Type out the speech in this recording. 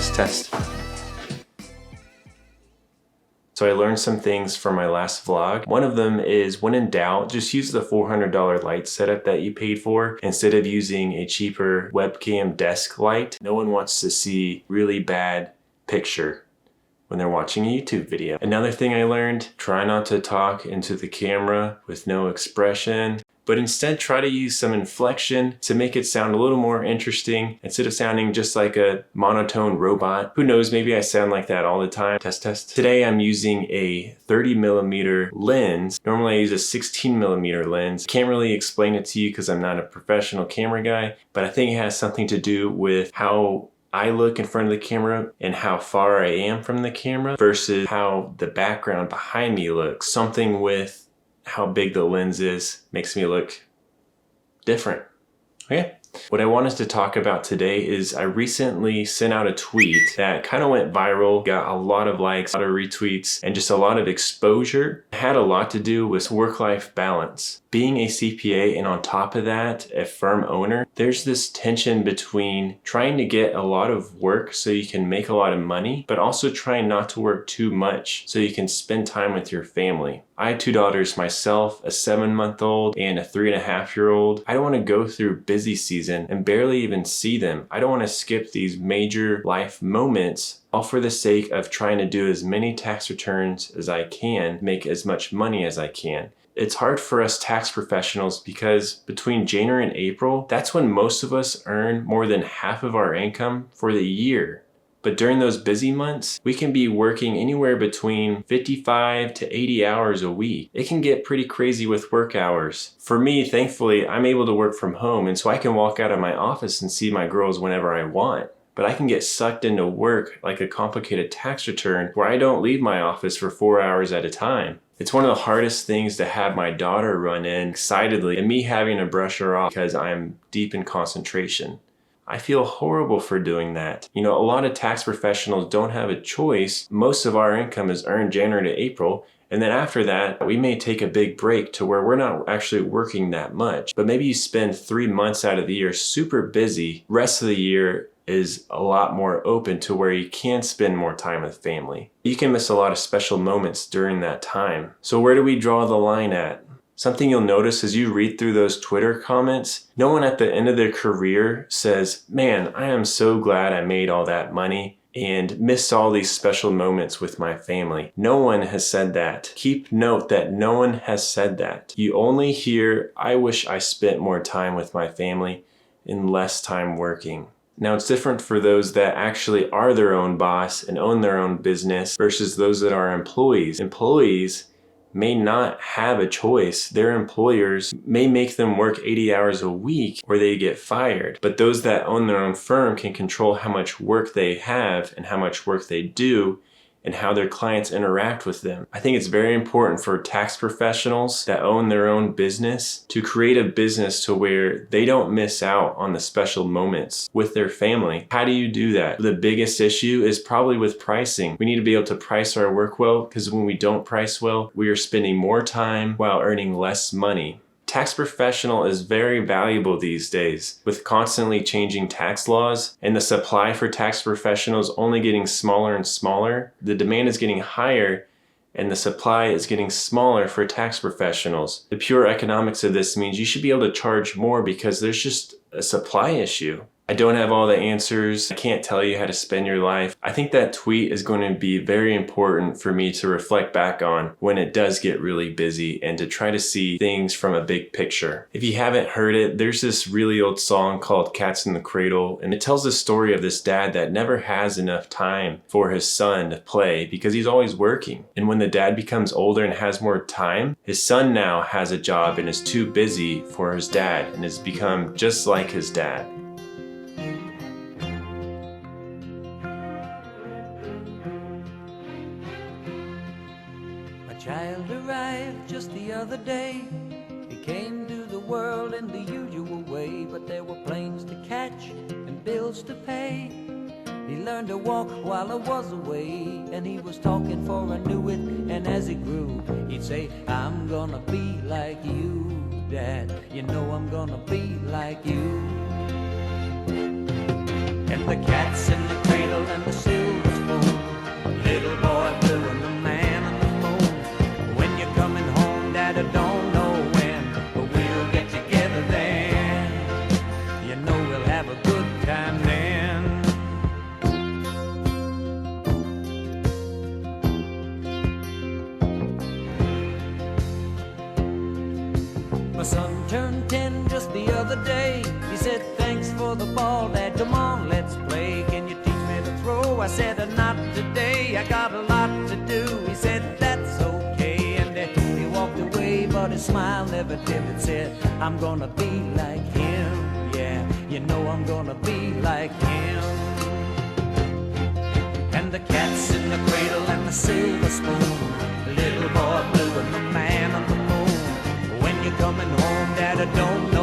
Test, test. So I learned some things from my last vlog. One of them is, when in doubt, just use the $400 light setup that you paid for instead of using a cheaper webcam desk light. No one wants to see really bad picture when they're watching a YouTube video. Another thing I learned, try not to talk into the camera with no expression, but instead try to use some inflection to make it sound a little more interesting instead of sounding just like a monotone robot. Who knows, maybe I sound like that all the time. Test, test. Today I'm using a 30mm lens. Normally I use a 16mm lens. Can't really explain it to you because I'm not a professional camera guy, but I think it has something to do with how I look in front of the camera and how far I am from the camera versus how the background behind me looks. Something with how big the lens is makes me look different. Okay. What I wanted to talk about today is I recently sent out a tweet that kind of went viral, got a lot of likes, a lot of retweets, and just a lot of exposure. It had a lot to do with work-life balance. Being a CPA and on top of that, a firm owner, there's this tension between trying to get a lot of work so you can make a lot of money, but also trying not to work too much so you can spend time with your family. I have 2 daughters myself, a 7-month-old and a 3.5-year-old. I don't want to go through busy season and barely even see them. I don't want to skip these major life moments all for the sake of trying to do as many tax returns as I can, make as much money as I can. It's hard for us tax professionals because between January and April, that's when most of us earn more than half of our income for the year. But during those busy months, we can be working anywhere between 55 to 80 hours a week. It can get pretty crazy with work hours. For me, thankfully, I'm able to work from home, and so I can walk out of my office and see my girls whenever I want. But I can get sucked into work like a complicated tax return where I don't leave my office for 4 hours at a time. It's one of the hardest things to have my daughter run in excitedly and me having to brush her off because I'm deep in concentration. I feel horrible for doing that. You know, a lot of tax professionals don't have a choice. Most of our income is earned January to April. And then after that, we may take a big break to where we're not actually working that much. But maybe you spend 3 months out of the year super busy. Rest of the year is a lot more open to where you can spend more time with family. You can miss a lot of special moments during that time. So where do we draw the line at? Something you'll notice as you read through those Twitter comments, no one at the end of their career says, man, I am so glad I made all that money and missed all these special moments with my family. No one has said that. Keep note that no one has said that. You only hear, I wish I spent more time with my family and less time working. Now it's different for those that actually are their own boss and own their own business versus those that are employees. Employees may not have a choice. Their employers may make them work 80 hours a week or they get fired. But those that own their own firm can control how much work they have and how much work they do and how their clients interact with them. I think it's very important for tax professionals that own their own business to create a business to where they don't miss out on the special moments with their family. How do you do that? The biggest issue is probably with pricing. We need to be able to price our work well, because when we don't price well, we are spending more time while earning less money. Tax professional is very valuable these days. With constantly changing tax laws and the supply for tax professionals only getting smaller and smaller, the demand is getting higher and the supply is getting smaller for tax professionals. The pure economics of this means you should be able to charge more because there's just a supply issue. I don't have all the answers. I can't tell you how to spend your life. I think that tweet is going to be very important for me to reflect back on when it does get really busy and to try to see things from a big picture. If you haven't heard it, there's this really old song called Cats in the Cradle, and it tells the story of this dad that never has enough time for his son to play because he's always working. And when the dad becomes older and has more time, his son now has a job and is too busy for his dad and has become just like his dad. Child arrived just the other day. He came to the world in the usual way, but there were planes to catch and bills to pay. He learned to walk while I was away, and he was talking for I knew it. And as he grew, he'd say, I'm gonna be like you, Dad. You know I'm gonna be like you. And the cat's in the cradle and the just the other day. He said, thanks for the ball, Dad, come on, let's play. Can you teach me to throw? I said, not today, I got a lot to do. He said, that's okay, and he walked away, but his smile never dimmed. Said, I'm gonna be like him, yeah, you know I'm gonna be like him. And the cat's in the cradle and the silver spoon, the little boy blue and the man on the moon. When you're coming home, Dad, I don't know